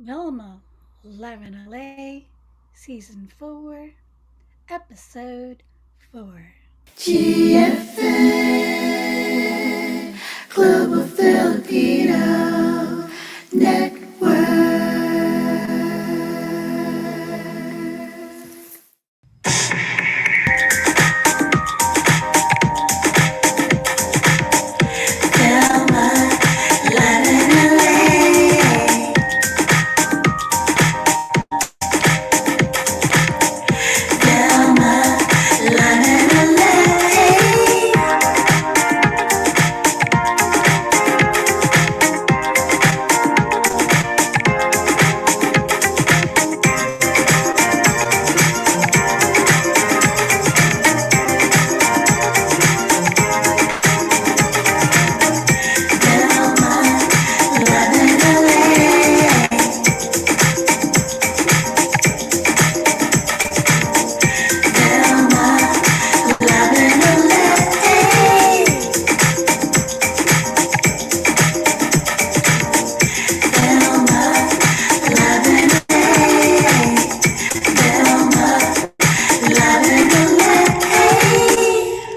VILMA, live in LA, Season 4, Episode 4. GFN Global Filipino Network. VILMA, live in LA. VILMA, live in LA. VILMA, live in LA. VILMA, live in LA. VILMA, live in LA. VILMA, live in LA.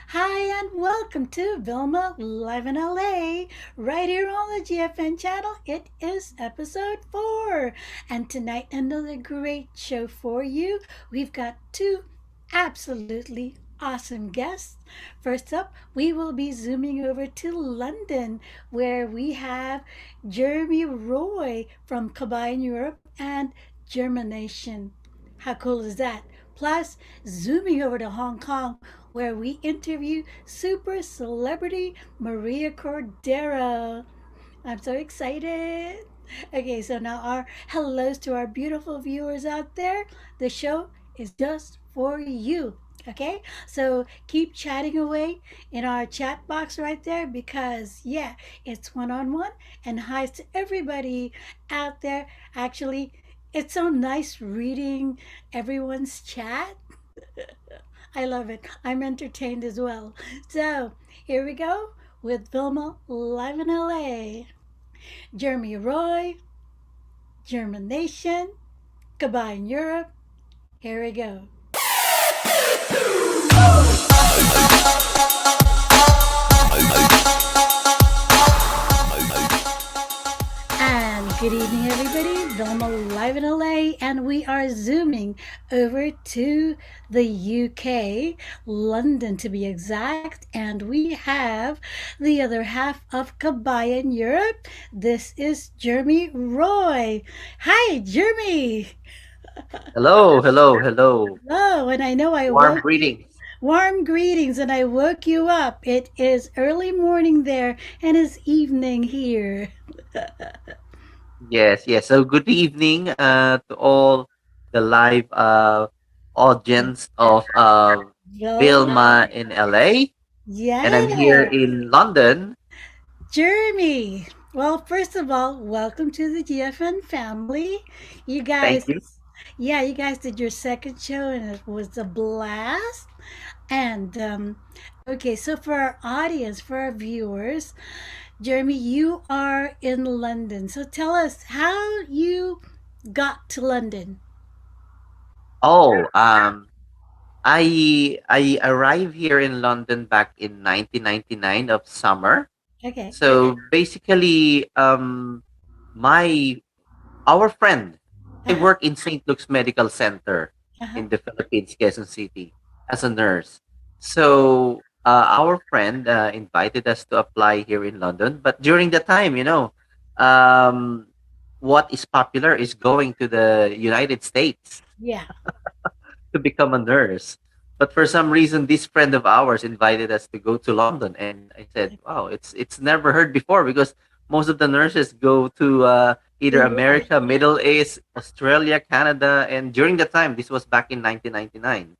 Hi, and welcome to Vilma Live in LA, right here on the GFN channel. It is episode 4, and tonight, another great show for you. We've got two absolutely awesome guests. First up, we will be zooming over to London, where we have Jhermy Roy from Kabayan Europe and JhermiNation. How cool is that? Plus, zooming over to Hong Kong, where we interview super celebrity Maria Cordero. I'm so excited. Okay, so now our hellos to our beautiful viewers out there. The show is just for you. Okay, so keep chatting away in our chat box right there because, yeah, it's one on one. And hi to everybody out there. Actually, it's so nice reading everyone's chat. I love it. I'm entertained as well. So here we go with Vilma live in LA. Jhermy Roy, JhermiNation, Kabayan Europe. Here we go. And good evening, everybody. Vilma live in LA, and we are zooming over to the UK, London to be exact. And we have the other half of Kabayan Europe. This is Jhermy Roy. Hi, Jhermy. Hello, hello, hello. Hello, and I know I Warm woke greetings. warm greetings, and I woke you up. It is early morning there, and it's evening here. Yes, yes. So good evening to all the live audience of Vilma. Vilma in LA. And I'm here Yeah. in London. Jeremy. Well, first of all, welcome to the GFN family. You Thank guys, you. yeah, you guys did your second show and it was a blast. And okay, so for our audience, for our viewers, Jeremy, you are in London. So tell us how you got to London. Oh, I arrived here in London back in 1999 of summer. Okay. So basically, my our friend, I Uh-huh. work in St. Luke's Medical Center Uh-huh. in the Philippines, Quezon City, as a nurse. So our friend invited us to apply here in London. But during the time, um, what is popular is going to the United States Yeah. to become a nurse. But for some reason, this friend of ours invited us to go to London, and I said, "Wow, it's never heard before because most of the nurses go to either England. America, Middle East, Australia, Canada." And during the time, this was back in 1999.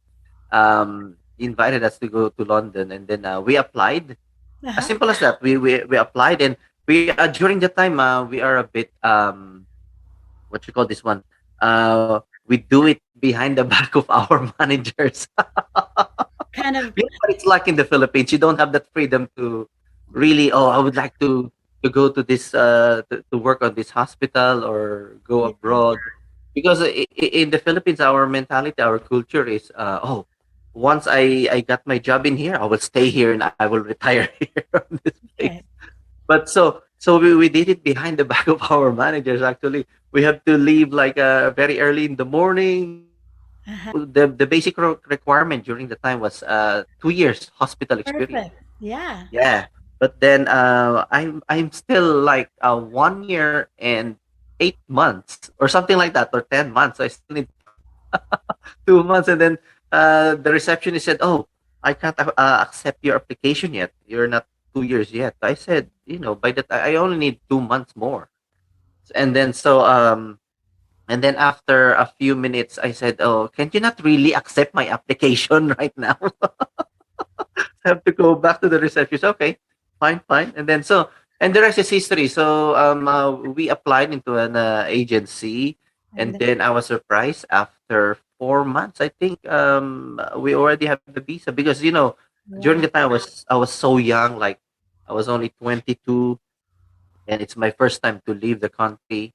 He invited us to go to London, and then we applied. As Uh-huh. simple as that. We applied, and we during the time we are a bit what you call this one. We do it behind the back of our managers. Kind of You know what it's like in the Philippines. You don't have that freedom to really. Oh, I would like to. to go to this to work on this hospital or go Yeah. abroad, because in the Philippines our mentality, our culture is oh, once I got my job in here, I will stay here and I will retire here on this place. Okay. But we did it behind the back of our managers. Actually, we have to leave like very early in the morning. Uh-huh. The basic requirement during the time was 2 years hospital experience. Perfect. Yeah. Yeah, but then I'm still like 1 year and 8 months or something like that, or 10 months. So I still need 2 months, and then the receptionist said, "Oh, I can't accept your application yet. You're not 2 years yet." I said, by that I only need 2 months more, and then and then after a few minutes, I said, "Oh, can you not really accept my application right now?" Have to go back to the receptionist. Okay, fine, fine. And the rest is history. So we applied into an agency, And and then I was surprised after 4 months. I think we already have the visa, because during the wow. time I was so young, like I was only 22, and it's my first time to leave the country,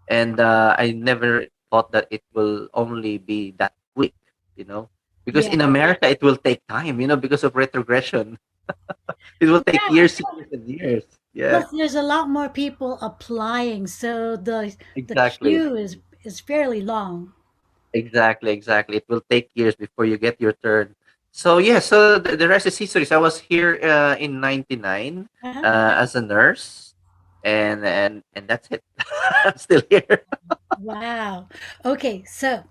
and I never thought that it will only be that quick, you know, because Yeah. in America it will take time, because of retrogression. It will take Yeah. years, years, and years. Yeah, Plus, there's a lot more people applying, so the exactly. queue is fairly long. Exactly, exactly. It will take years before you get your turn. So yeah, so the rest is history. So I was here in '99 Uh-huh. as a nurse, and that's it. I'm still here. Wow. Okay, so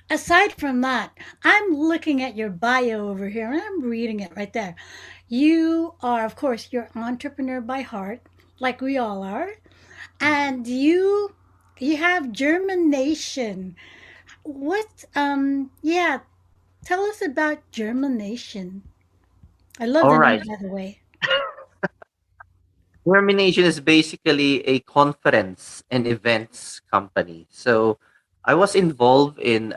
aside from that, I'm looking at your bio over here and I'm reading it right there. You are, of course, you're entrepreneur by heart, like we all are, and you have germination. What yeah, tell us about germination. I love All the name right. by the way. Termination is basically a conference and events company. So I was involved in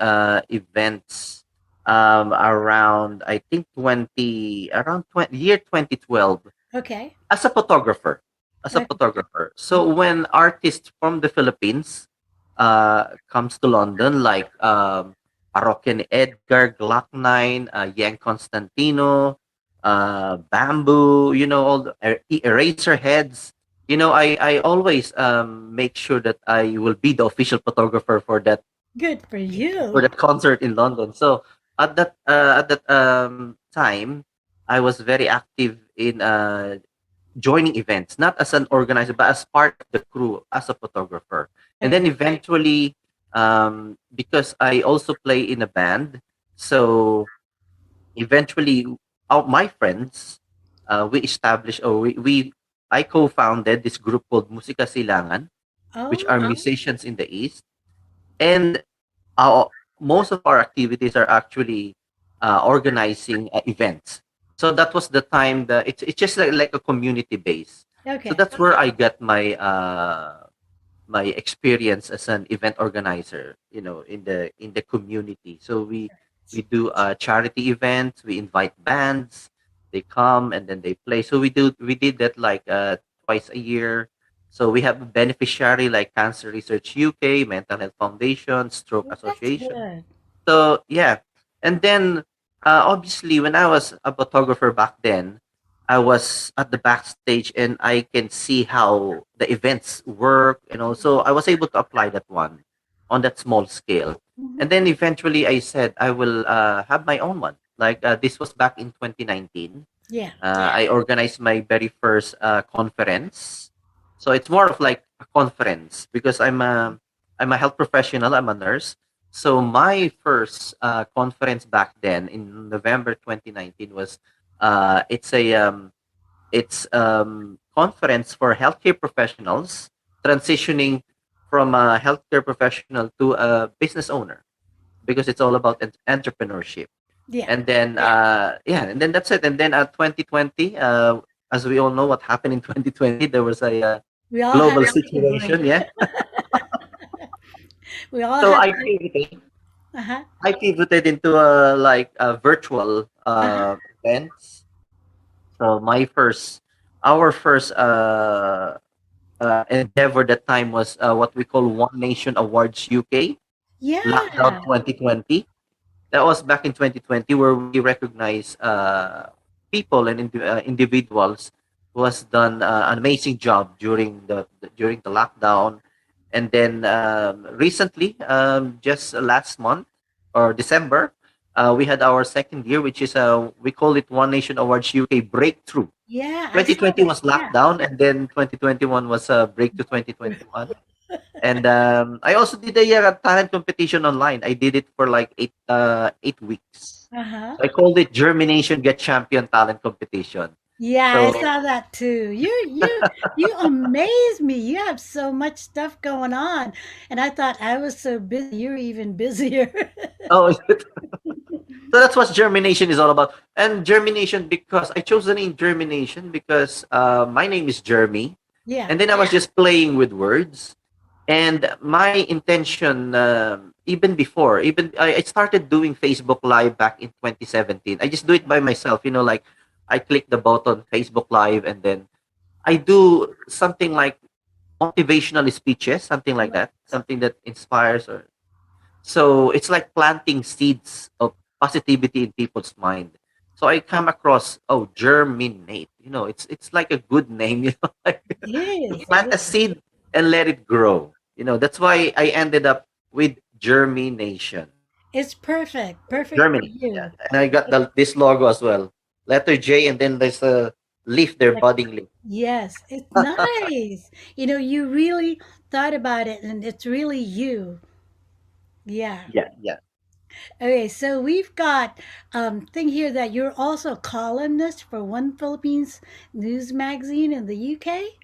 events around, I think, 20 year 2012, Okay. as a photographer. As a Okay. photographer. So when artists from the Philippines comes to London, like Parokya Edgar, Glock 9, Yang Constantino, Bamboo, all the eraser heads. I always make sure that I will be the official photographer Good for for you. that concert in London. So at that time, I was very active in joining events, not as an organizer, but as part of the crew as a photographer. And then Okay. eventually, because I also play in a band, so eventually, my friends, we established, or I co-founded this group called Musika Silangan, which Oh, are musicians in the East. And our most of our activities are actually organizing events. So that was the time that it's just like a community base. So okay. that's where I got my experience as an event organizer, in the community. So we do charity events, we invite bands, they come and then they play. So we did that like twice a year. So we have a beneficiary like Cancer Research UK, Mental Health Foundation, Stroke Well, that's Association. good. So yeah, and then obviously when I was a photographer back then, I was at the backstage and I can see how the events work, and also I was able to apply that one on that small scale. Mhm. And then eventually I said I will have my own one. Like this was back in 2019. Yeah. I organized my very first conference. So it's more of like a conference because I'm a health professional. I'm a nurse. So my first conference back then in November 2019 was it's conference for healthcare professionals transitioning from a healthcare professional to a business owner, because it's all about entrepreneurship. Yeah. And then yeah, and then that's it. And then 2020, as we all know what happened in 2020, there was a We all had global to take a break. situation. Yeah. We all So had I to. pivoted. Uh-huh. I pivoted into a virtual Uh-huh. events. So our first endeavor that time was what we call One Nation Awards UK Yeah. Lockdown 2020. That was back in 2020 where we recognize people and individuals who has done an amazing job during the lockdown. And then recently, just last month or December, we had our second year, which is we call it One Nation Awards UK Breakthrough. Yeah, I saw 2020 that. was Yeah. Yeah. lockdown, and then 2021 was Breakthrough 2021. And I also did a talent competition online. I did it for like 8 weeks. Uh-huh. So I called it JhermiNation Get Champion Talent Competition. Yeah, I So saw that too. You amaze me. You have so much stuff going on. And I thought I was so busy. You're even busier. oh, so that's what germination is all about. And germination, because I chose the name germination because my name is Jeremy, Yeah. and then I was just playing with words. And my intention, even before, even I started doing Facebook Live back in 2017. I just do it by myself, like I click the button Facebook Live, and then I do something like motivational speeches, something like that, something that inspires. Or so it's like planting seeds of positivity in people's mind. So I come across, oh, germinate. It's like a good name, like It you is. It plant a is. seed and let it grow. That's why I ended up with germination. It's perfect. Perfect for Germany. Yeah. you. And I got this logo as well. Letter J, and then there's a leaf there, Like, budding leaf. yes, it's nice. You really thought about it and it's really you. Yeah. Yeah, yeah. Okay, so we've got thing here that you're also a columnist for One Philippines news magazine in the UK.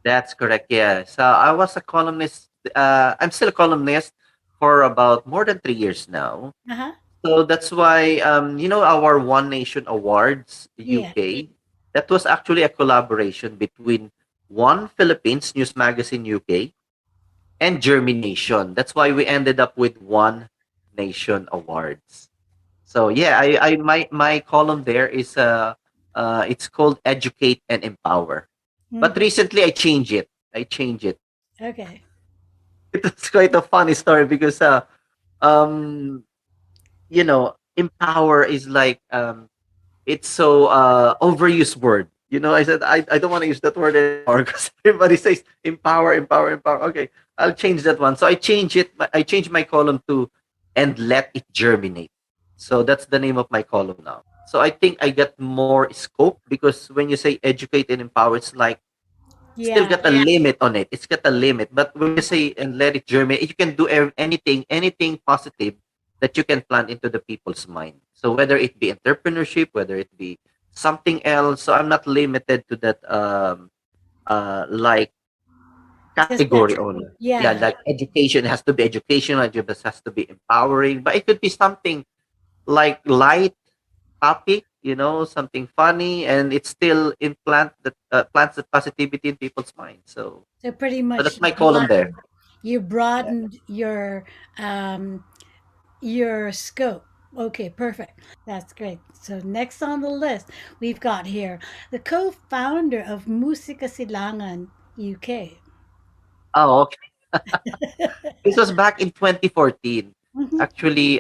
That's correct. Yeah. So I was a columnist. I'm still a columnist for about more than 3 years now. Uh-huh. So that's why, our One Nation Awards Yeah. UK, that was actually a collaboration between One Philippines News Magazine UK and Germination. That's why we ended up with One Nation Awards. So yeah, my column there is it's called Educate and Empower. But Hmm. recently I changed it. I changed it. Okay. It was quite a funny story because um empower is like it's so overused word. I said I don't want to use that word anymore because everybody says empower, empower, empower. Okay, I'll change that one. So I change it. I changed my column to and let it germinate. So that's the name of my column now. So I think I get more scope because when you say educate and empower, it's like still Yeah. got a limit on it. It's got a limit. But when you say and let it germinate, you can do anything positive that you can plant into the people's mind. So whether it be entrepreneurship, whether it be something else, so I'm not limited to that like Just that. category only. Yeah, Yeah. like education has to be educational, it just has to be empowering, but it could be something like light topic, something funny, and it still plants the positivity in people's minds. So pretty So much that's my column there. you Yeah. broadened um your scope. Okay, perfect. That's great. So next on the list, we've got here the co-founder of Musika Silangan UK. Oh, okay. This was back in 2014. Hmm. Actually,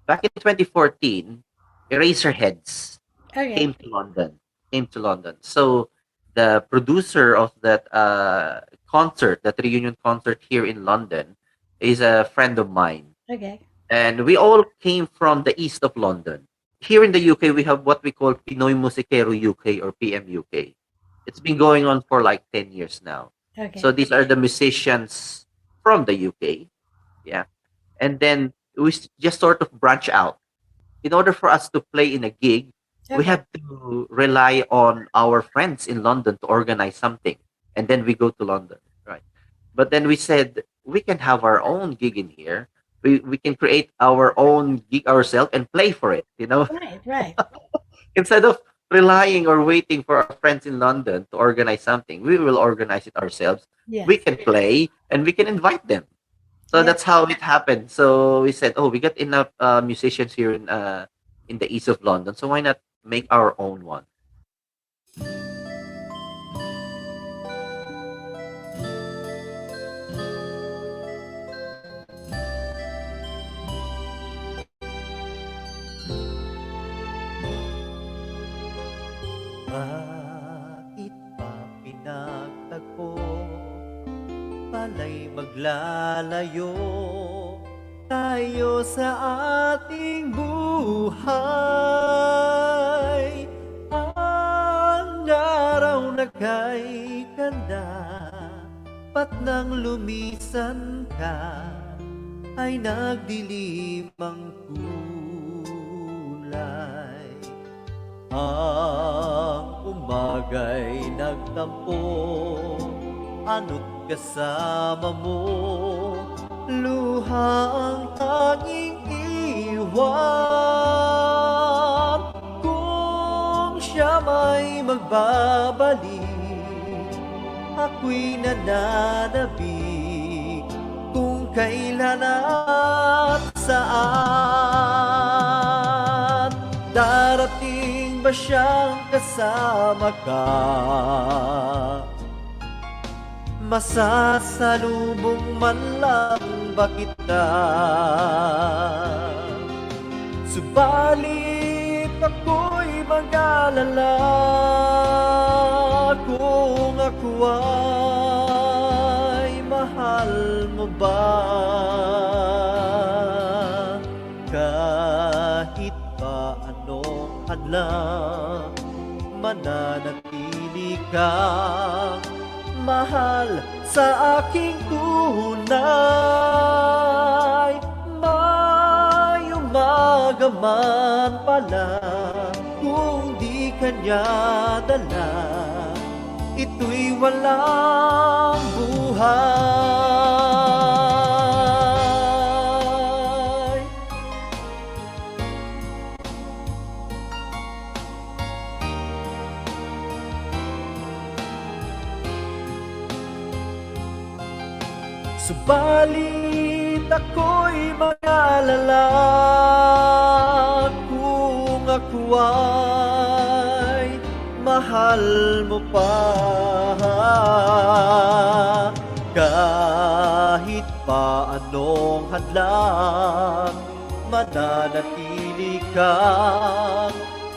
back in 2014, Eraserheads Okay. came to London. Came to London. So the producer of that concert, that reunion concert here in London, is a friend of mine, Okay. and we all came from the east of London. Here in the UK, we have what we call Pinoy Musikero UK or PMUK. It's been going on for like 10 years now. So Okay. these are the musicians from the UK. Yeah. And then just sort of branch out. In order for us to play in a gig, we Okay. have to rely on our friends in London to organize something. And then we go to London, right? But then we said we can have our own gig in here. We can create our own gig ourselves and play for it, Right. Right. instead of relying or waiting for our friends in London to organize something. We will organize it ourselves. We Yes. can play and we can invite them. So Yeah. that's how it happened. So we said, oh, we got enough musicians here in the east of London, so why not make our own one? Kahit pa pinagtagpo, pala'y maglalayo tayo sa ating buhay. Ang araw na kay ganda, pat nang lumisan ka, ay nagdilim ang kulay. Ang umaga'y nagtampo, ano't kasama mo, luha ang tanging iwan. Kung siya may magbabalik, ako'y nananabik, kung kailan at saan. Darating ba siyang kasama ka? Masasalubong man lang ba kita? Subalit ako'y mag-alala kung ako ay mahal mo ba? Kahit pa anong hadlang, mananatili kang mahal sa aking tunay. May umaga man pala, kung di kanya dala, ito'y walang buhay. Subalit ako'y mag-alala kung ako ay mahal mo pa. Kahit pa anong hadlang, mananatili kang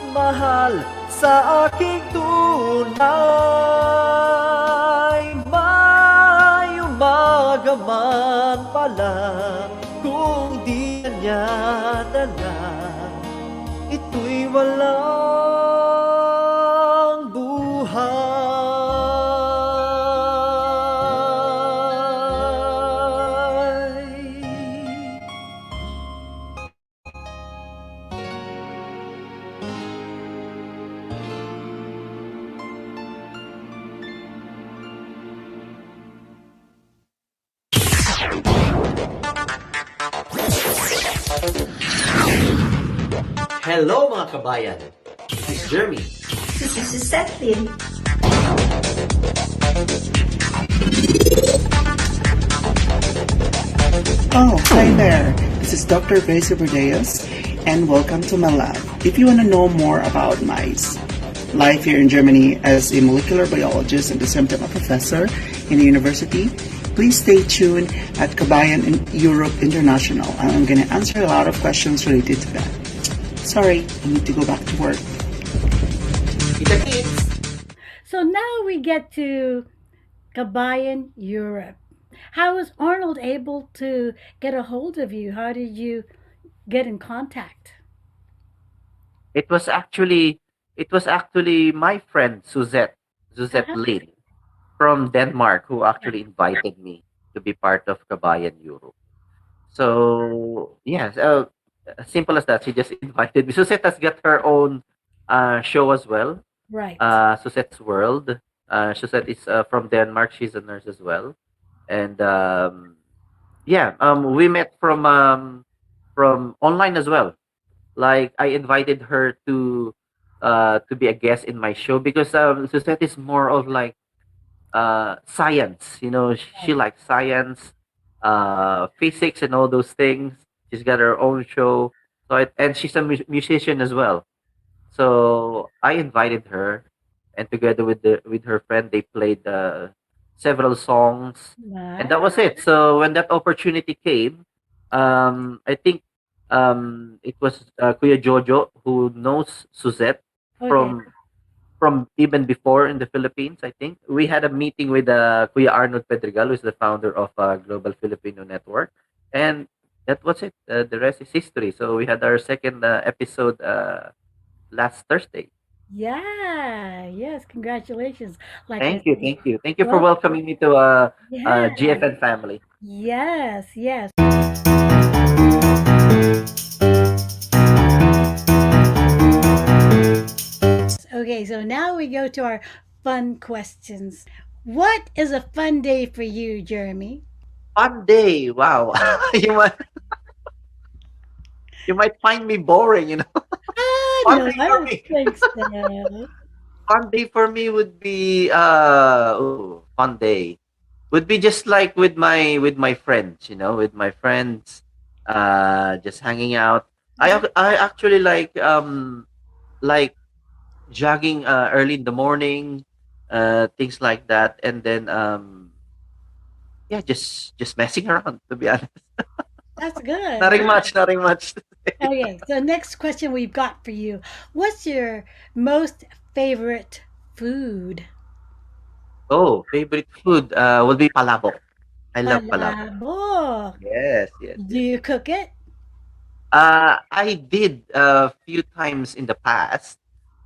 mahal sa aking tunay. May umaga man pala, kung di niya dala, ito'y walang buhay. Hello mga kabayan! This is Jhermy. This is Settlin. Oh, hi there. This is Dr. Gracie Verdeos, and welcome to my lab. If you want to know more about my life here in Germany as a molecular biologist and the same time a professor in the university, please stay tuned at Kabayan Europe International. I'm going to answer a lot of questions related to that. Sorry, I need to go back to work. Kita kids! So now we get to Kabayan Europe. How was Arnold able to get a hold of you? How did you get in contact? It was actually my friend Suzette Uh-huh. Lin from Denmark who actually invited me to be part of Kabayan Europe. So yes, as simple as that. She just invited me. Suzette has got her own show as well. Right. Suzette's World. Suzette is from Denmark. She's a nurse as well, and yeah, we met from online as well. Like I invited her to be a guest in my show because Suzette is more of like science. You know, she likes science, physics, and all those things. She's got her own show, and she's a musician as well. So I invited her, and together with her friend, they played several songs, and that was it. So when that opportunity came, I think it was Kuya Jojo who knows Suzette Okay. from from even before in the Philippines. I think we had a meeting with Kuya Arnold Pedregal, who is the founder of Global Filipino Network, and that was it. The rest is history. So we had our second episode last Thursday. Yeah, yes, congratulations. Like I Thank you, said, thank you, thank you for well, welcoming me to yeah, GFN family. yes, yes. Okay, so now we go to our fun questions. What is a fun day for you, Jeremy? Fun day, wow! you might you might find me boring, you know. Ah, Fun no, day I for don't me. think so. Fun day for me would be fun day would be just like with my friends, you know, with my friends, just hanging out. I actually like jogging early in the morning, things like that, and then yeah, just messing around. To be honest, That's good. nothing much, nothing much. Okay, so next question we've got for you. What's your most favorite food? Oh, favorite food would be palabok. I love palabok. Palabok. Yes, yes, Do yes. you cook it? I did a few times in the past,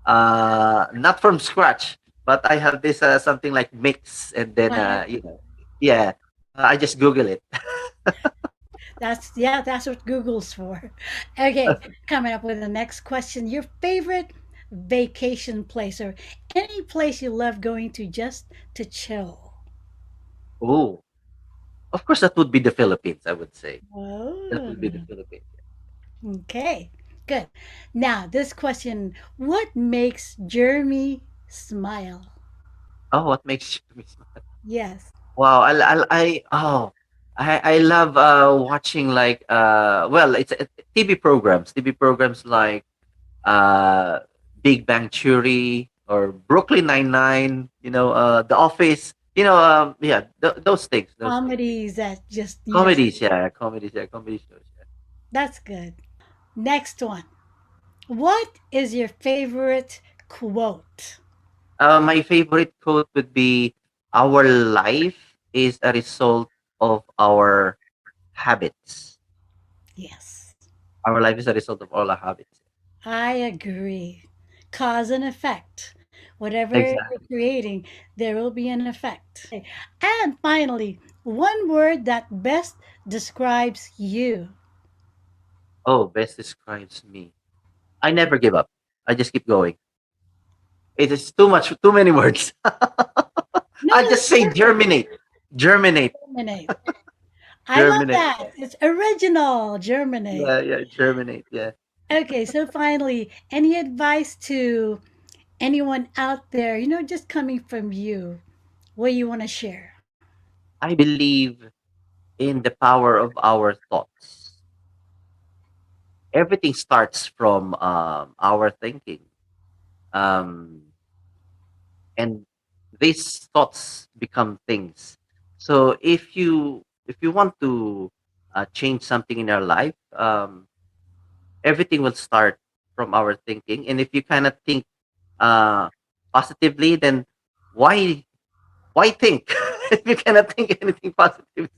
not from scratch, but I have this something like mix, and then Uh, yeah, I just Google it. that's what Google's for. Okay, coming up with the next question. Your favorite vacation place or any place you love going to just to chill. Oh, of course, that would be the Philippines. I would say that Oh, would be the Philippines. okay, good. Now, this question, what makes Jeremy smile? Oh, what makes you smile? Yes. Wow, I love watching like well, it's TV programs like uh, Big Bang Theory or Brooklyn Nine Nine. You know, The Office. You know, yeah, those things, those things. Comedies that just, Comedies, yeah, comedy shows. Yeah. that's good. Next one. What is your favorite quote? My favorite quote would be, "Our life is a result of our habits. Yes, Our life is a result of all our habits." I agree. Cause and effect. Whatever you're Exactly. creating, there will be an effect. And finally, one word that best describes you. Oh, best describes me. I never give up. I just keep going. It is too much, too many words. No, I that's just say perfect. germinate, germinate, Germinate. I love germinate. that. It's original. Germinate. Yeah, yeah, germinate. Yeah. Okay, so finally, any advice to anyone out there, just coming from you, what you want to share? I believe in the power of our thoughts. Everything starts from our thinking, um, and these thoughts become things. So if you want to change something in our life, everything will start from our thinking. And if you cannot think uh, positively, then why why think if you cannot think anything positive?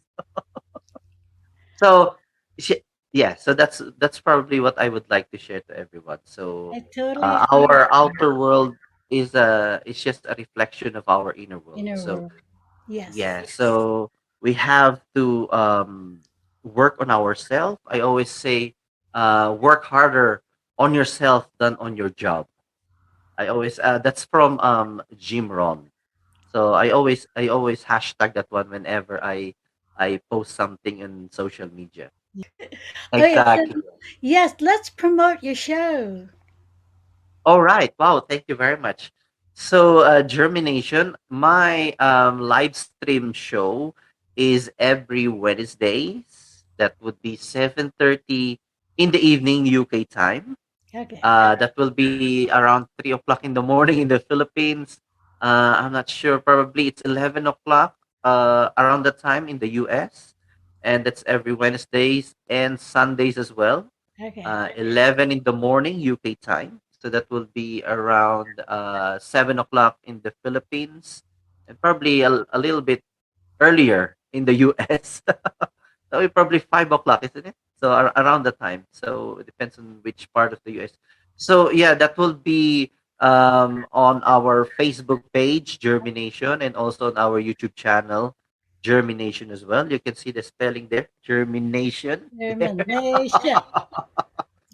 So sh- yeah, so that's probably what I would like to share to everyone. So I totally agree. our outer world is just a reflection of our inner world. Inner So world. Yes. yeah, so we have to work on ourselves. I always say, work harder on yourself than on your job. I always that's from Jim Ron. So I always hashtag that one whenever I post something in social media. Okay, so Exactly. yes, let's promote your show. All right. Wow. Thank you very much. So, Germination, my live stream show is every Wednesdays. That would be 7:30 in the evening UK time. Okay. That will be around 3 o'clock in the morning in the Philippines. I'm not sure. Probably it's 11 o'clock around the time in the US, and that's every Wednesdays and Sundays as well. Okay. 11 in the morning UK time. So that will be around 7 o'clock in the Philippines, and probably a little bit earlier in the US. So probably 5 o'clock, isn't it? So around the time. So it depends on which part of the US. So yeah, that will be on our Facebook page, Germination, and also on our YouTube channel, Germination as well. You can see the spelling there, Germination. There. Germination.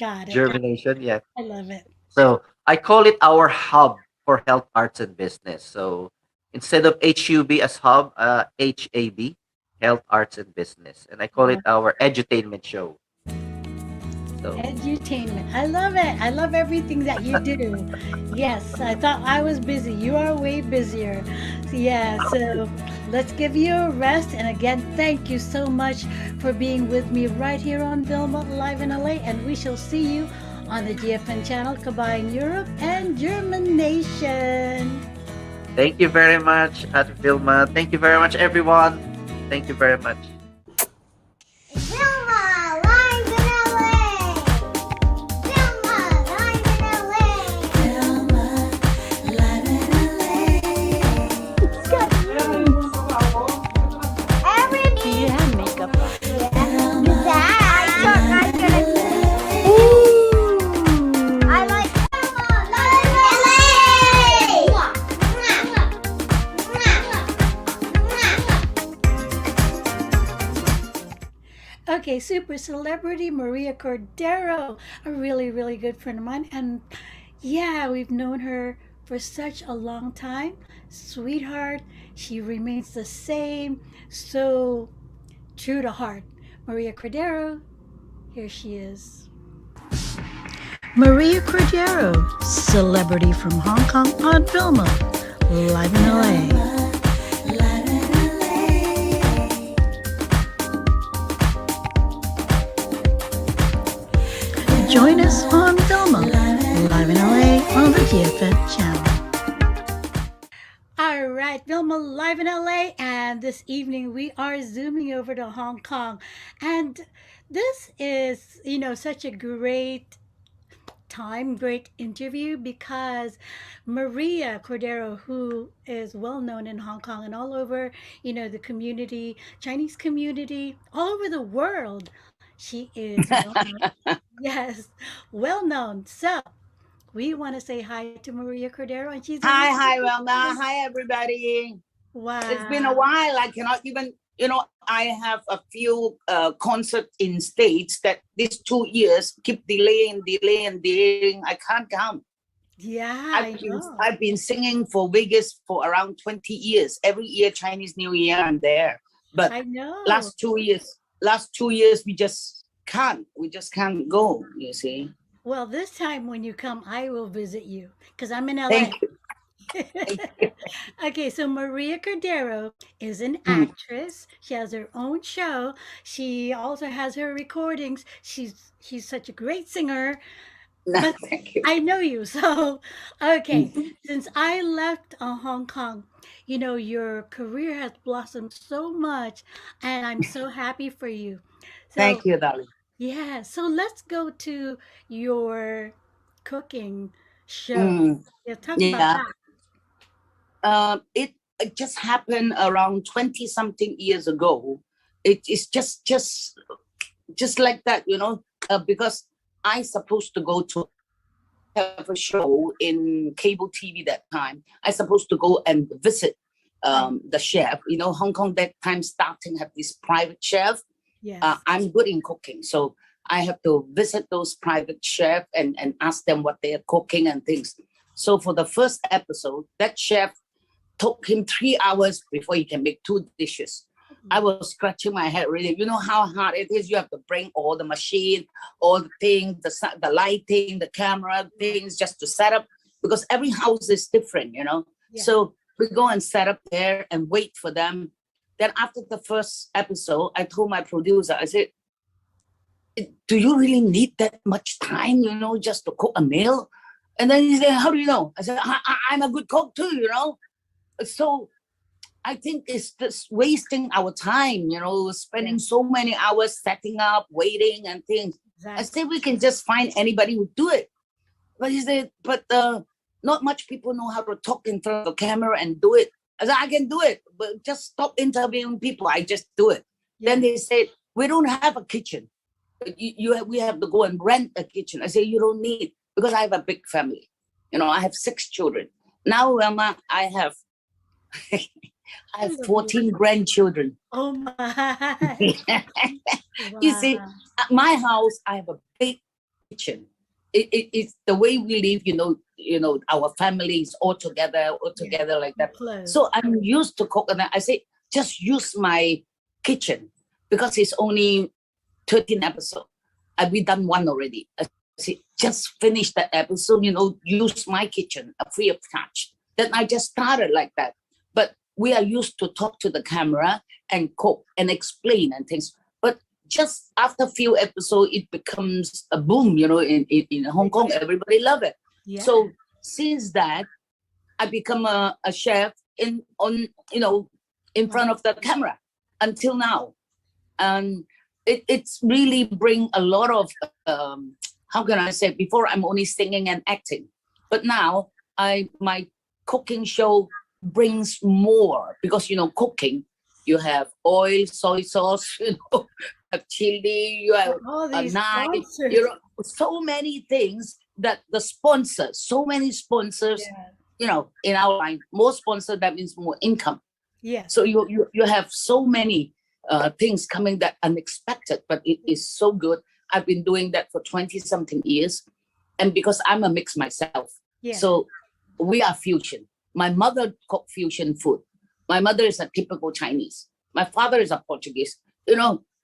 Got it. Got Germination, yeah. I love it. So I call it our hub for health, arts, and business. So instead of HUB as hub, HAB, health, arts, and business. And I call it our edutainment show. So Edutainment. I love it. I love everything that you do. Yes, I thought I was busy. You are way busier. Yeah, so let's give you a rest. And again, thank you so much for being with me right here on Vilma Live in LA. And we shall see you on the GFN channel, Kabayan Europe and JhermiNation. thank you very much, at Vilma. Thank you very much, everyone. Thank you very much. Vilma Live in LA. Vilma Live in LA. Vilma, live in Do you have makeup on? I like Okay, super celebrity Maria Cordero, a really, really good friend of mine. And yeah, we've known her for such a long time. Sweetheart, she remains the same, so true to heart. Maria Cordero, here she is. Maria Cordero, celebrity from Hong Kong on Vilma, live in LA. Join us on Vilma, live in LA on the GFN channel. All right, Vilma live in LA, and this evening we are zooming over to Hong Kong. And this is, such a great time, great interview because Maria Cordero, who is well known in Hong Kong and all over, the community, Chinese community, all over the world, she is well known. Yes, well known. So we want to say hi to Maria Cordero, and she's a Hi, really hi, good Wilma. friend. Hi, everybody. It's been a Wow. while. I cannot even, I have a few concerts in States that these 2 years keep delaying. I can't come. Yeah, I've I been, know. I've been singing for Vegas for around 20 years. Every year, Chinese New Year, I'm there. But I know. last 2 years, we just can't go, you see. Well, this time when you come, I will visit you because I'm in LA. Thank you. Thank you. Okay, so Maria Cordero is an Mm. actress. She has her own show. She also has her recordings. She's such a great singer. But Thank you. I know you, so okay. Mm. Since I left Hong Kong, your career has blossomed so much, and I'm so happy for you. So Thank you, darling. yeah, so let's go to your cooking show. Mm. Yeah, talk about Yeah. that. It just happened around 20 something years ago. It is just like that, because I supposed to go to have a show in cable TV that time. I supposed to go and visit Right. the chef. Hong Kong that time starting have this private chef. Yes. I'm good in cooking, so I have to visit those private chef and ask them what they are cooking and things. So for the first episode, that chef took him 3 hours before he can make 2 dishes. I was scratching my head really. You know how hard it is. You have to bring all the machine, all the things, the lighting, the camera things just to set up because every house is different. Yeah. So we go and set up there and wait for them. Then after the first episode, I told my producer, I said, do you really need that much time, just to cook a meal? And then he said, how do you know? I said, I'm a good cook too. So I think it's just wasting our time, spending so many hours setting up, waiting and things. I Exactly. said we can just find anybody who do it. But he said, but not much people know how to talk in front of the camera and do it. I said, I can do it, but just stop interviewing people. I just do it. Yeah. Then they said, we don't have a kitchen. We have to go and rent a kitchen. I say, you don't need, because I have a big family. You know, I have 6 children. Now, Velma, I have I have 14 grandchildren. Oh my. You see, Wow. at my house, I have a big kitchen. It's the way we live, our family is all together like that. Close. So I'm used to cook, and I say, just use my kitchen, because it's only 13 episodes. We done one already. I say, just finish that episode, use my kitchen, free of charge. Then I just started like that. But we are used to talk to the camera and cook and explain and things. But just after a few episodes, it becomes a boom, in Hong Kong, everybody love it. Yeah. So since that, I become a chef in front of the camera until now. And it's really bring a lot of, how can I say, before I'm only singing and acting. But now my cooking show brings more, because, cooking, you have oil, soy sauce, have chili, you have All a these knife, sponsors. so many things that the sponsors, so many sponsors, Yeah. in our line, more sponsors, that means more income. Yes. So you have so many things coming that unexpected, but it is so good. I've been doing that for 20 something years. And because I'm a mix myself, Yeah. so we are fusion. My mother cooked fusion food. My mother is a typical Chinese. My father is a Portuguese.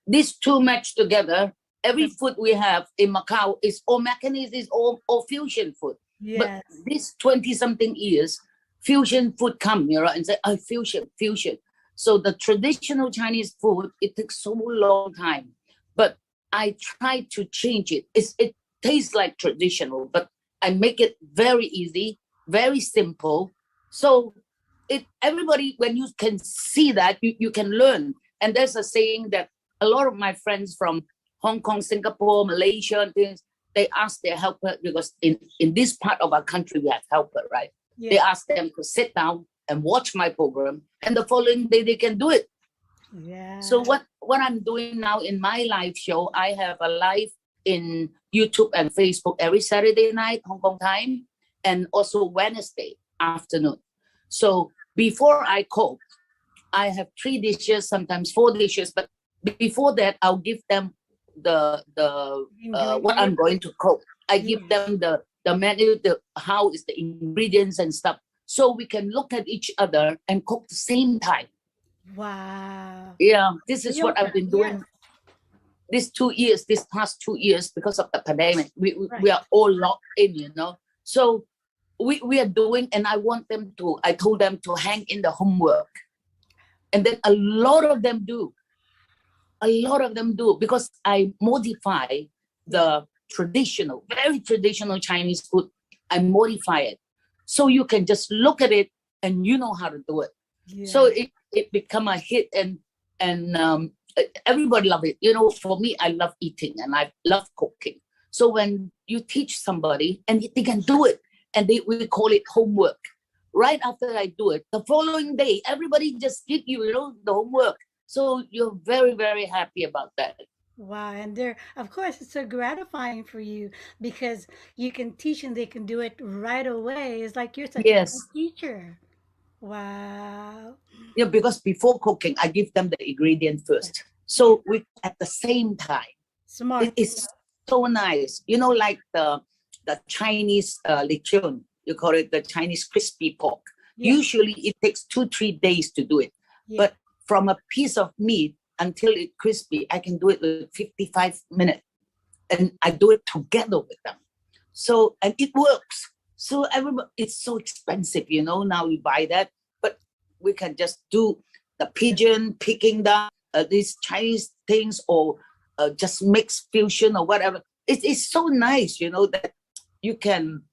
These two match together. Every food we have in Macau is all Macanese, is all fusion food. Yes. But this 20 something years, fusion food come, and say, oh, fusion. So the traditional Chinese food, it takes so long time. But I try to change it. It tastes like traditional, but I make it very easy, very simple. So everybody, when you can see that, you can learn. And there's a saying that a lot of my friends from Hong Kong, Singapore, Malaysia, and things, they ask their helper, because in this part of our country, we have helper, right? Yeah. They ask them to sit down and watch my program, and the following day they can do it. Yeah. So what I'm doing now in my live show, I have a live in YouTube and Facebook every Saturday night, Hong Kong time, and also Wednesday afternoon. So before I cook, I have 3 dishes, sometimes 4 dishes, but before that, I'll give them the what I'm going to cook. I give them the menu, how is the ingredients and stuff, so we can look at each other and cook the same time. Wow. Yeah, this is what I've been doing this past 2 years, because of the pandemic. We are all locked in, So we are doing, and I told them to hang in the homework. And then a lot of them do. Because I modify the very traditional Chinese food. I modify it. So you can just look at it and you know how to do it. Yeah. So it become a hit, and everybody love it. For me, I love eating and I love cooking. So when you teach somebody and they can do it, and we call it homework. Right after I do it, the following day, everybody just give you, the homework. So you're very, very happy about that. Wow. And of course, it's so gratifying for you because you can teach and they can do it right away. It's like you're such a Yes. good teacher. Wow. Because before cooking, I give them the ingredient first. So we at the same time. Smart. It is so nice. Like the Chinese lechon, you call it the Chinese crispy pork. Yeah. Usually it takes 2-3 days to do it. Yeah. But from a piece of meat until it's crispy, I can do it in 55 minutes. And I do it together with them. So, and it works. So everybody, it's so expensive, now we buy that. But we can just do the pigeon, picking down these Chinese things, or just mix fusion or whatever. It's so nice, that you can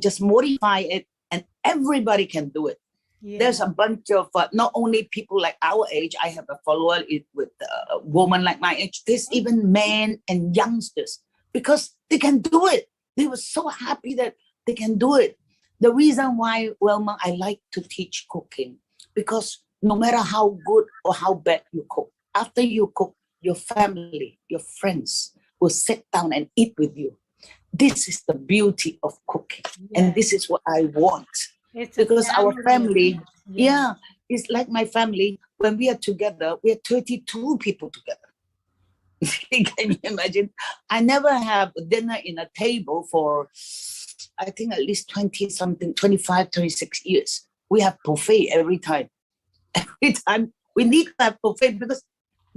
just modify it and everybody can do it. Yeah. There's a bunch of not only people like our age. I have a follower with a woman like my age. There's even men and youngsters, because they can do it. They were so happy that they can do it. The reason why, Wilma, I like to teach cooking, because no matter how good or how bad you cook, after you cook, your family, your friends will sit down and eat with you. This is the beauty of cooking. And Yeah. this is what I want. It's a Because our family family, event. Yeah. yeah, it's like my family. When we are together, we are 32 people together. Can you imagine? I never have dinner in a table for, I think, at least 20 something, 25, 26 years. We have buffet every time. Every time we need to have buffet because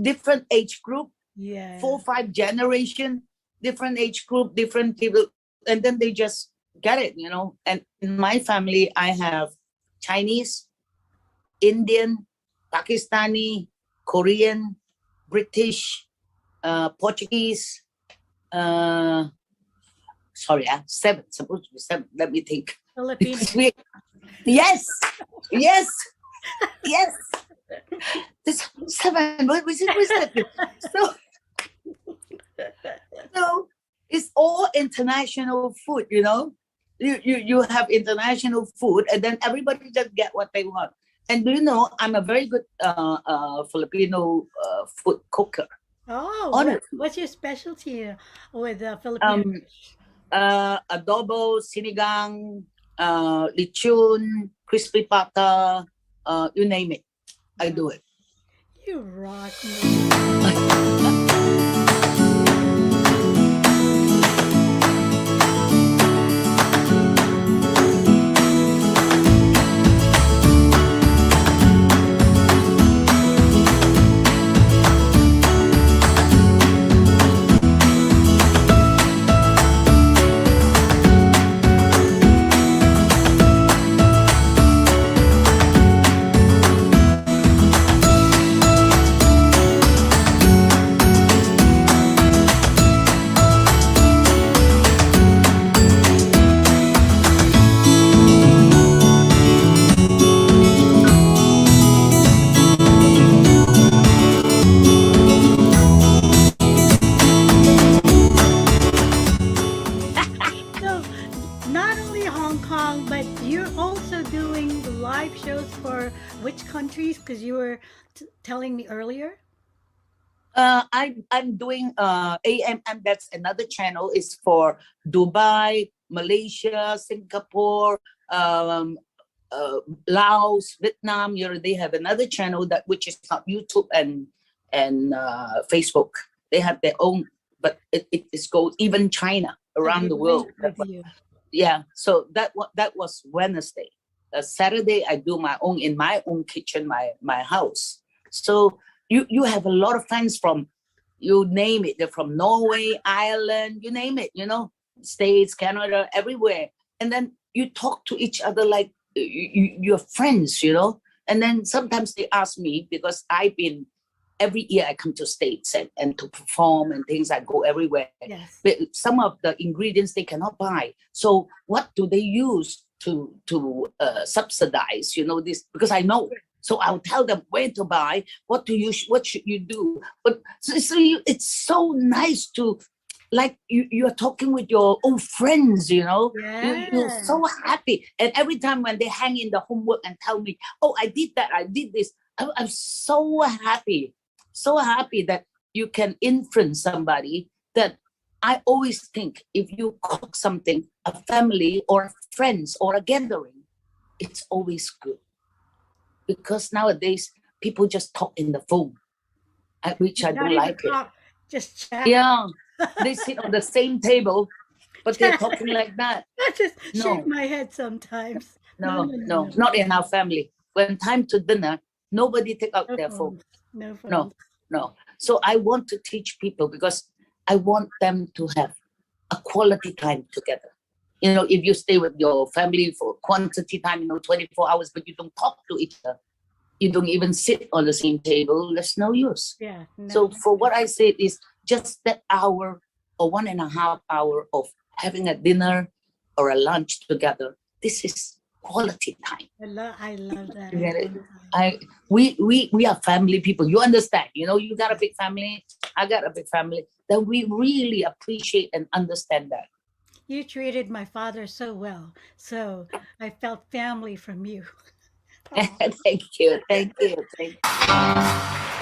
different age group, Yeah. 4, 5 generation, different age group, different people, and then they just get it, you know. And in my family, I have Chinese, Indian, Pakistani, Korean, British, Portuguese. Uh, sorry, 7. Supposed to be 7. Let me think. Filipino. Yes, yes, yes. This 7. What was it? Was that? So, so it's all international food. You know, you have international food, and then everybody just get what they want. And do you know, I'm a very good Filipino food cooker. Oh, Honestly, what's your specialty with Filipino um, dish? adobo, sinigang, lechon, crispy pata, you name it, I do it. You rock, man. So, not only Hong Kong, but you're also doing live shows for which countries? Because you were telling me earlier. I'm doing AMM. That's another channel. Is for Dubai, Malaysia, Singapore, um, Laos, Vietnam. You know, they have another channel that which is not YouTube and Facebook. They have their own, but it is goes even China, So around they the link world. with you. Yeah. So that was Wednesday. Saturday I do my own in my own kitchen, my house. So you have a lot of fans from, you name it. They're from Norway, Ireland, you name it. You know, States, Canada, everywhere. And then you talk to each other like you're friends. You know. And then sometimes they ask me, because I've been every year I come to States and to perform and things. I go everywhere. Yes. But some of the ingredients they cannot buy. So what do they use to subsidize? You know this, because I know. So I'll tell them where to buy. What should you do? But it's so nice to, like, you're talking with your old friends. You know, you're Yeah. so happy. And every time when they hang in the homework and tell me, oh, I did that, I did this, I'm so happy, so happy that you can influence somebody. That I always think, if you cook something, a family or friends or a gathering, it's always good. Because nowadays people just talk in the phone, which I Not don't even like it. talk, just chat. Yeah, they sit on the same table, but they're Chat. talking like that. I just shake No, my head sometimes. No, no, no, no, no, no. not in our family. When time to dinner, nobody take out No their phone. phones. No No, phones. no. So I want to teach people, because I want them to have a quality time together. You know, if you stay with your family for quantity time, 24 hours, but you don't talk to each other, you don't even sit on the same table, there's no use. Yeah, So no. for what I said is just that hour or 1.5 hour of having a dinner or a lunch together. This is quality time. I love that. You I get it? love that. We are family people. You understand? You got a big family. I got a big family. Then we really appreciate and understand that. You treated my father so well. So I felt family from you. Oh. Thank you, thank you, thank you.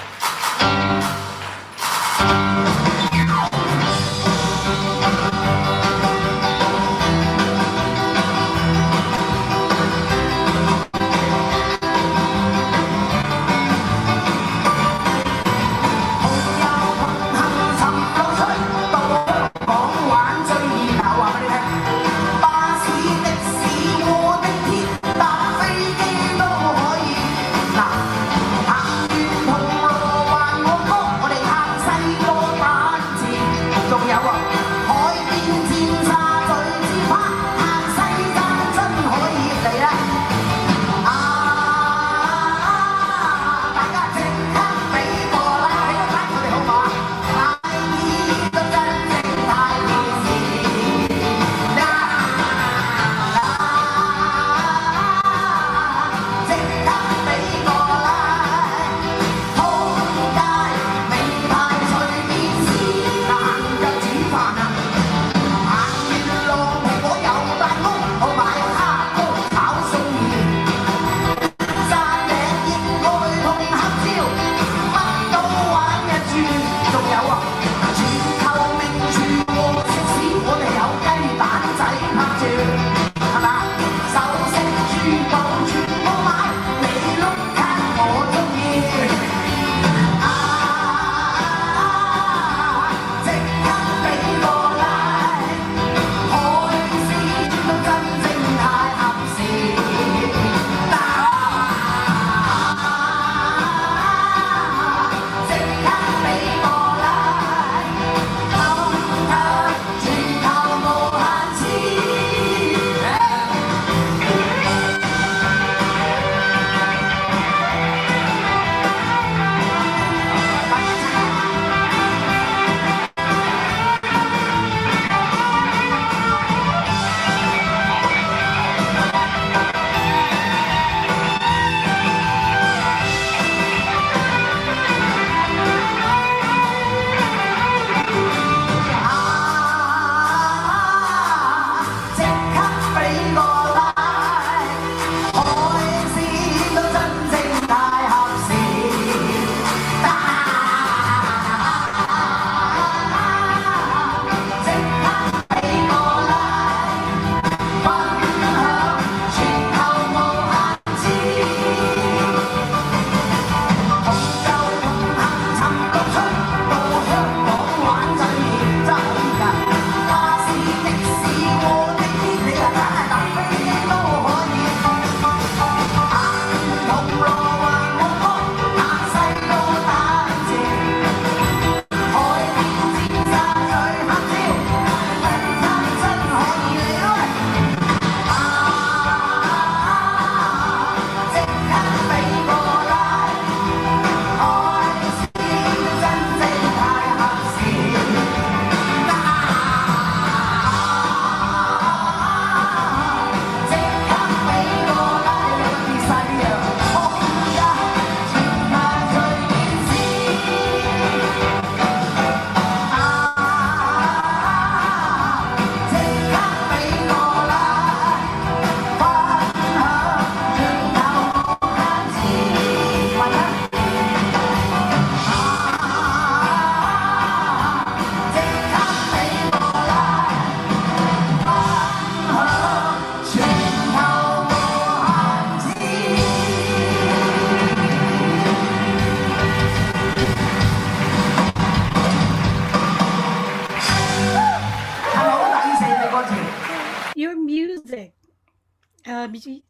Your music.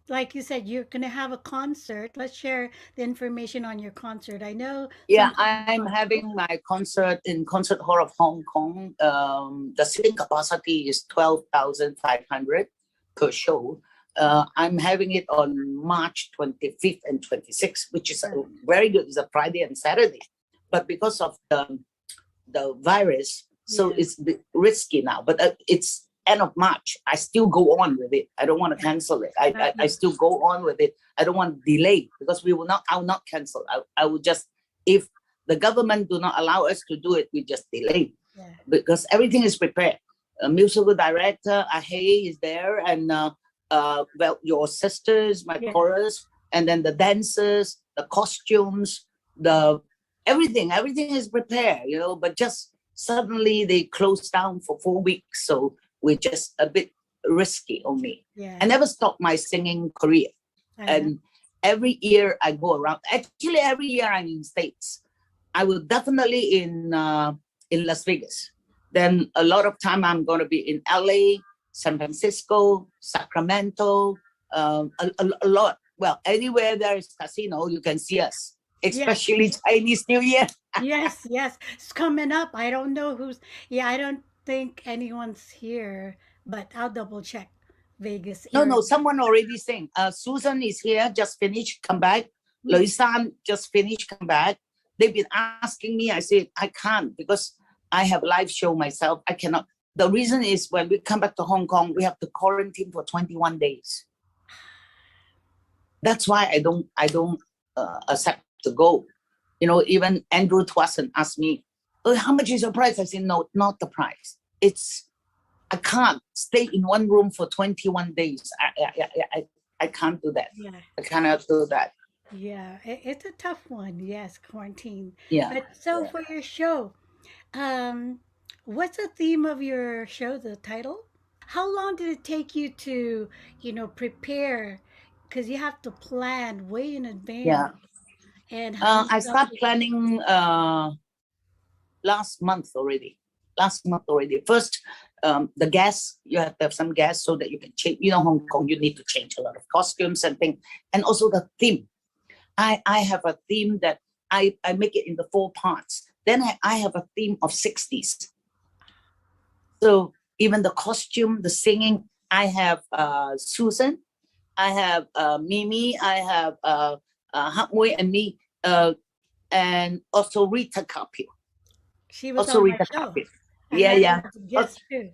Like you said, you're gonna have a concert. Let's share the information on your concert. I know Yeah, something I'm about having my concert in Concert Hall of Hong Kong. The seating capacity is 12,500 per show. I'm having it on March 25th and 26th, which is very good. It's a Friday and Saturday. But because of the virus, so it's risky now. But it's end of March. I still go on with it. I don't want to cancel it. I still go on with it. I don't want to delay because I will not cancel. I will just, if the government do not allow us to do it, we just delay because everything is prepared. musical director, Ahe is there, and well, your sisters, my chorus, and then the dancers, the costumes, the everything is prepared, but just suddenly they closed down for 4 weeks. So we're just a bit risky only. I never stopped my singing career. And every year I go around. Actually, every year I'm in States. I will definitely in Las Vegas. Then a lot of time I'm going to be in LA, San Francisco, Sacramento, a lot. Well, anywhere there is casino, you can see us, especially Chinese New Year. Yes, yes. It's coming up. I don't know who's. Yeah, I don't think anyone's here, but I'll double check Vegas No, area. someone already saying. Susan is here, just finished, come back. Yes. Loisan just finished, come back. They've been asking me. I said, I can't because I have live show myself. I cannot. The reason is when we come back to Hong Kong, we have to quarantine for 21 days. That's why I don't accept to go. Even Andrew Twasson asked me, oh, how much is your price? I said, no, not the price. I can't stay in one room for 21 days. I can't do that. Yeah. I cannot do that. Yeah, it's a tough one. Yes, quarantine. Yeah. But so for your show, um, what's the theme of your show, the title? How long did it take you to, prepare? Because you have to plan way in advance. Yeah. And how I start planning last month already. First, the guests, you have to have some guests so that you can change. Hong Kong, you need to change a lot of costumes and things. And also the theme. I have a theme that I make it into 4 parts. Then I have a theme of 60s. So even the costume, the singing, I have Susan, I have Mimi, I have Hak Mui and me, and also Rita Carpio. she was Also on my Rita show. Carpio. And Yeah, I yeah. was a guest too.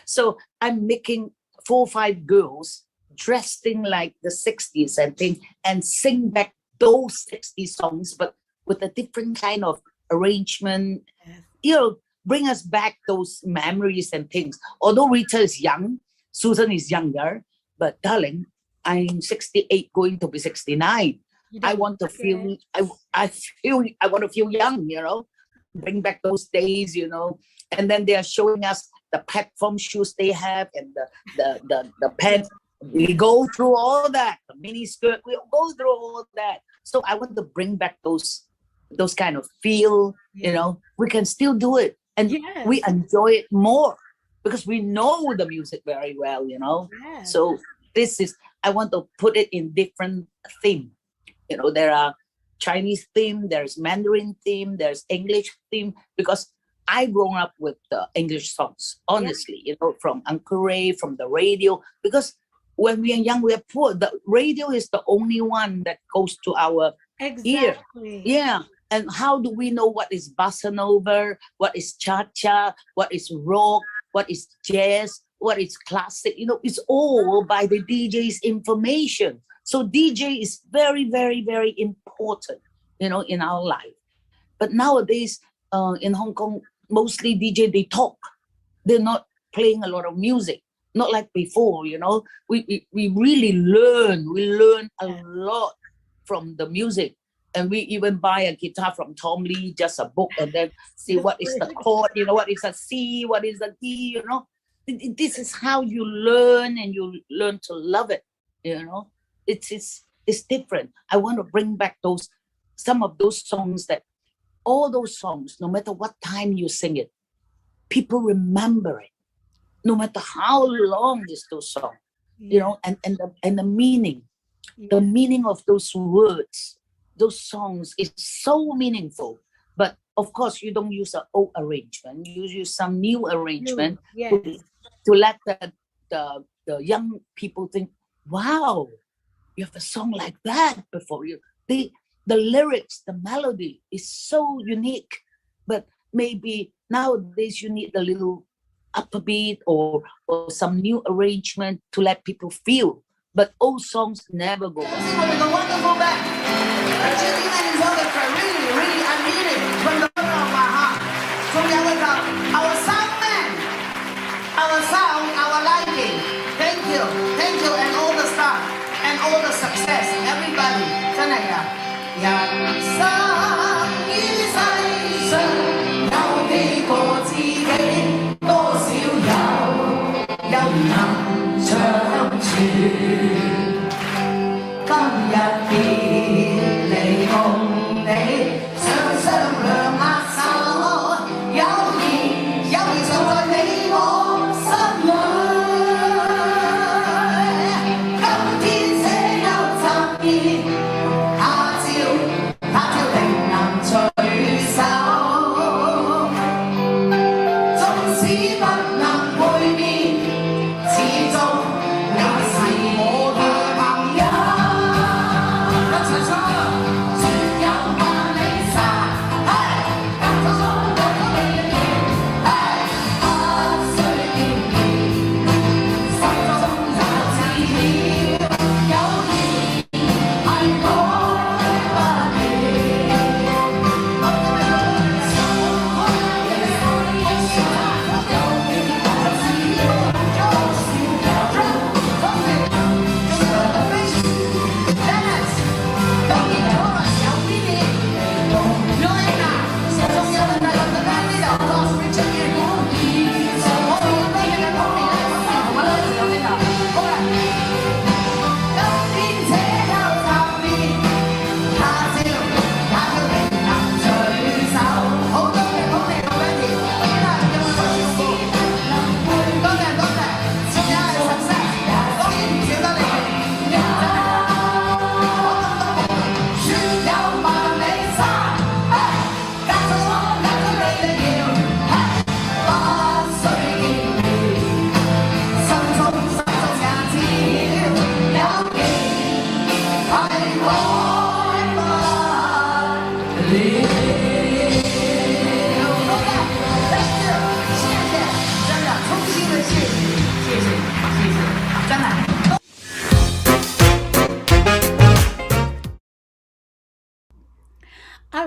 So I'm making 4 or 5 girls dressing like the 60s and thing, and sing back those 60 songs, but with a different kind of arrangement. Yes. Bring us back those memories and things. Although Rita is young, Susan is younger, but darling, I'm 68, going to be 69. I want to feel. I want to feel young. Bring back those days. And then they are showing us the platform shoes they have and the pants. We go through all that. The mini skirt. We go through all that. So I want to bring back those kind of feel. We can still do it. And we enjoy it more because we know the music very well, Yes. So I want to put it in different theme. There are Chinese theme, there's Mandarin theme, there's English theme, because I grown up with the English songs, honestly, from Uncle Ray, from the radio, because when we are young, we are poor. The radio is the only one that goes to our ear. Yeah. And how do we know what is bossa nova, what is cha-cha, what is rock, what is jazz, what is classic? It's all by the DJ's information. So DJ is very, very, very important, in our life. But nowadays, in Hong Kong, mostly DJ, they talk. They're not playing a lot of music. Not like before, We really learn. We learn a lot from the music. And we even buy a guitar from Tom Lee, just a book, and then see what is the chord, what is a C, what is a D, This is how you learn, and you learn to love it, It's different. I want to bring back some of those songs all those songs, no matter what time you sing it, people remember it, no matter how long is those songs, and the meaning, the meaning of those words. Those songs is so meaningful, but of course you don't use an old arrangement. You use some new arrangement to let the young people think, wow, you have a song like that before you. The lyrics, the melody is so unique, but maybe nowadays you need a little upbeat or some new arrangement to let people feel. But old songs never go back. With a wonderful band. Jimmy and his orchestra, really, I mean it from the bottom of my heart. So we have our sound man,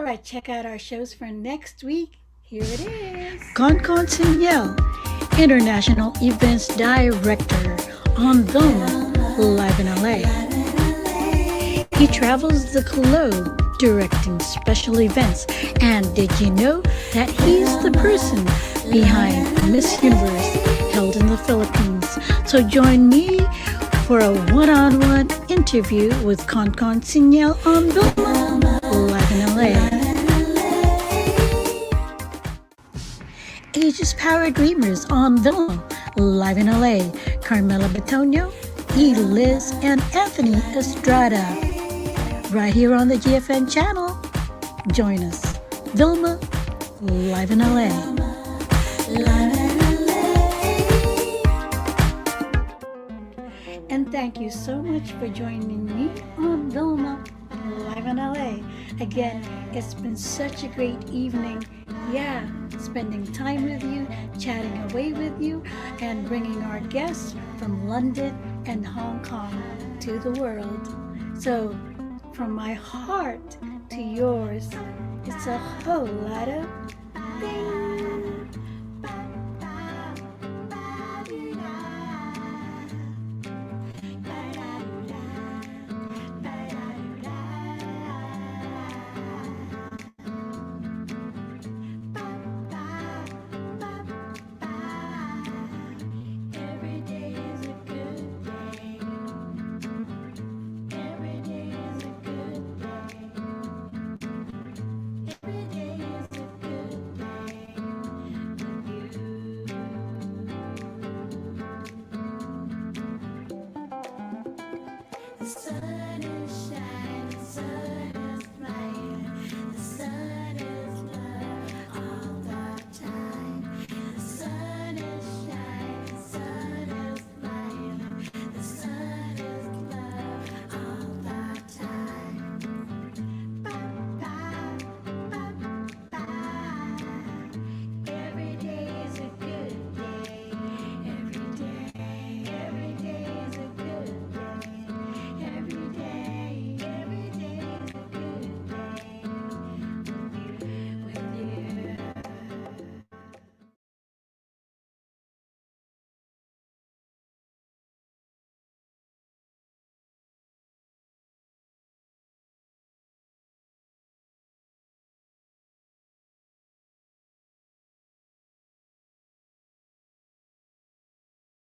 right, check out our shows for next week. Here it is. Concon Sinyal, International Events Director on VILMA, live in LA. He travels the globe directing special events. And did you know that he's the person behind Miss Universe held in the Philippines? So join me for a one-on-one interview with Concon Sinyal on VILMA, live in LA. Aegis Power Dreamers on VILMA, live in LA. Carmela Batonio, E. Liz, and Anthony Estrada. Right here on the GFN channel. Join us. VILMA, live in LA. And thank you so much for joining me on VILMA, live in LA. Again, it's been such a great evening. Yeah, spending time with you, chatting away with you, and bringing our guests from London and Hong Kong to the world. So, from my heart to yours, it's a whole lot of things.